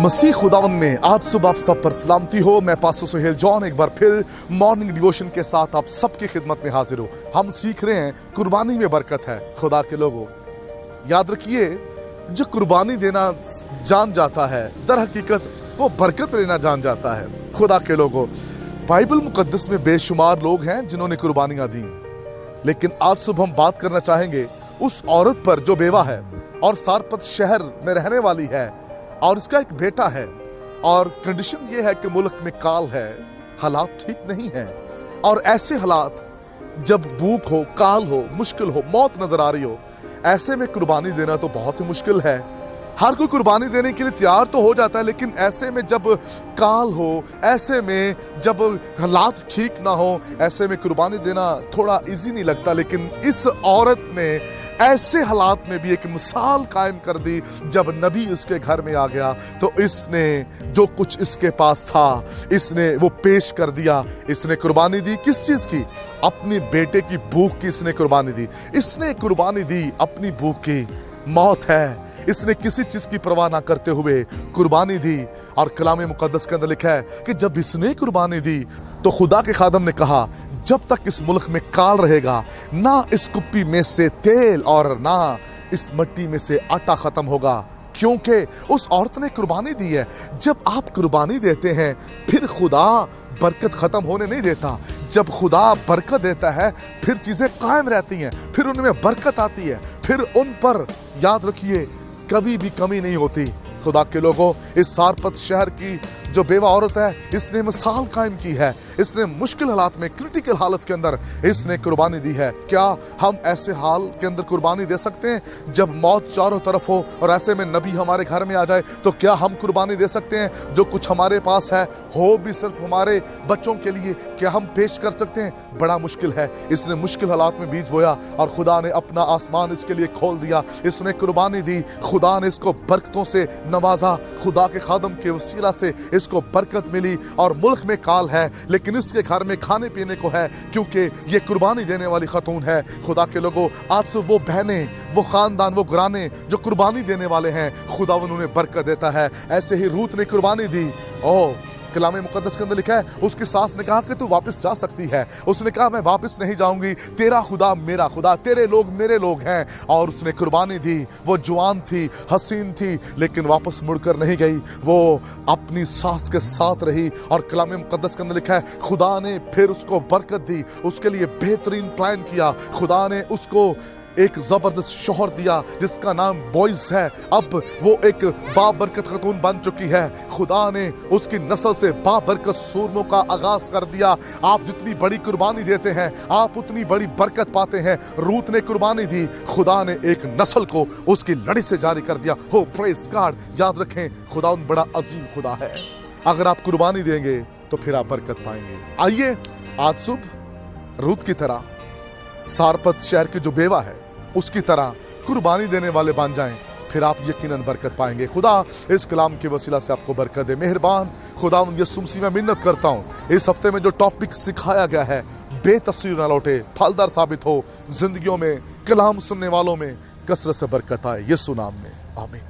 मसीह खुदावन में आज सुबह आप सब पर सलामती हो। मैं पास्टर सुहेल जॉन एक बार फिर मॉर्निंग डिवोशन के साथ आप सबकी खिदमत में हाजिर हूँ। हम सीख रहे हैं कुर्बानी में बरकत है। खुदा के लोगों, याद रखिए, जो कुर्बानी देना जान जाता है दर हकीकत वो बरकत लेना जान जाता है। खुदा के लोगों, बाइबल मुकद्दस में बेशुमार लोग हैं जिन्होंने कुर्बानियां दी, लेकिन आज सुबह हम बात करना चाहेंगे उस औरत पर जो बेवा है और सारपत शहर में रहने वाली है और उसका एक बेटा है, और कंडीशन ये है कि मुल्क में काल है, हालात ठीक नहीं है। और ऐसे हालात जब भूख हो, काल हो, मुश्किल हो, मौत नजर आ रही हो, ऐसे में कुर्बानी देना तो बहुत ही मुश्किल है। हर कोई कुर्बानी देने के लिए तैयार तो हो जाता है, लेकिन ऐसे में जब काल हो, ऐसे में जब हालात ठीक ना हो, ऐसे में कुर्बानी देना थोड़ा इजी नहीं लगता। लेकिन इस औरत ने ऐसे हालात में भी एक मिसाल कायम कर दी। जब नबी उसके घर में आ गया तो इसने जो कुछ इसके पास था इसने वो पेश कर दिया। इसने कुर्बानी दी किस चीज की? अपने बेटे की भूख की इसने कुर्बानी दी। इसने कुर्बानी दी अपनी भूख की। मौत है, इसने किसी चीज की परवाह ना करते हुए कुर्बानी दी। और कलाम मुकद्दस के अंदर लिखा है कि जब इसने कुर्बानी दी तो खुदा के खादम ने कहा, जब तक इस मुल्क में काल रहेगा, ना इस कुप्पी में से तेल और ना इस मिट्टी में से आटा खत्म होगा, क्योंकि उस औरत ने कुर्बानी दी है। जब आप कुर्बानी देते हैं फिर खुदा बरकत खत्म होने नहीं देता। जब खुदा बरकत देता है फिर चीजें कायम रहती हैं, फिर उनमें बरकत आती है, फिर उन पर याद रखिए कभी भी कमी नहीं होती। खुदा के लोगों, इस सारपत शहर की जो बेवा औरत है, इसने मिसाल कायम की है। इसने मुश्किल हालात में, क्रिटिकल हालत के अंदर इसने कुर्बानी दी है। क्या हम ऐसे हाल के अंदर कुर्बानी दे सकते हैं जब मौत चारों तरफ हो और ऐसे में नबी हमारे घर में आ जाए? तो क्या हम कुर्बानी दे सकते हैं? जो कुछ हमारे पास है, हो भी सिर्फ हमारे बच्चों के लिए, क्या हम पेश कर सकते हैं? बड़ा मुश्किल है। इसने मुश्किल हालात में बीज बोया और खुदा ने अपना आसमान इसके लिए खोल दिया। इसने कुर्बानी दी, खुदा ने इसको बरकतों से नवाजा। खुदा के खादम के वसीला से इसको बरकत मिली। और मुल्क में काल है लेकिन इसके घर में खाने पीने को है, क्योंकि ये कुर्बानी देने वाली खतून है। खुदा के लोगों, आज से वो बहनें, वो खानदान, वो घराने जो कुर्बानी देने वाले हैं, खुदा उन्हें बरकत देता है। ऐसे ही रूत ने कुर्बानी दी। ओ कलाम मुकद्दस के अंदर लिखा है, उसकी सास ने कहा कि तू वापस जा सकती है। उसने कहा मैं वापस नहीं जाऊंगी, तेरा खुदा मेरा खुदा, तेरे लोग मेरे लोग हैं। और उसने कुर्बानी दी। वो जवान थी, हसीन थी, लेकिन वापस मुड़कर नहीं गई। वो अपनी सास के साथ रही। और कलाम मुकद्दस के अंदर लिखा है, खुदा ने फिर उसको बरकत दी, उसके लिए बेहतरीन प्लान किया। खुदा ने उसको एक जबरदस्त शोहर दिया जिसका नाम बॉयज है। अब वो एक बाबरकत खतून बन चुकी है। खुदा ने उसकी नस्ल से बाबरकत सूरमों का आगाज कर दिया। आप जितनी बड़ी कुर्बानी देते हैं आप उतनी बड़ी बरकत पाते हैं। रूत ने कुर्बानी दी, खुदा ने एक नस्ल को उसकी लड़ी से जारी कर दिया। हो प्रेज गॉड। याद रखें, खुदा बड़ा अजीम खुदा है। अगर आप कुर्बानी देंगे तो फिर आप बरकत पाएंगे। आइए आज सुबह रूत की तरह, सारपत शहर की जो बेवा है उसकी तरह कुर्बानी देने वाले बन जाएं, फिर आप यकीनन बरकत पाएंगे। खुदा इस कलाम के वसीला से आपको बरकत दे। मेहरबान खुदा यीशु मसीह में मिन्नत करता हूं, इस हफ्ते में जो टॉपिक सिखाया गया है बेतस्वीर ना लौटे, फलदार साबित हो। जिंदगियों में, कलाम सुनने वालों में कसरत से बरकत आए। यीशु नाम में आमीन।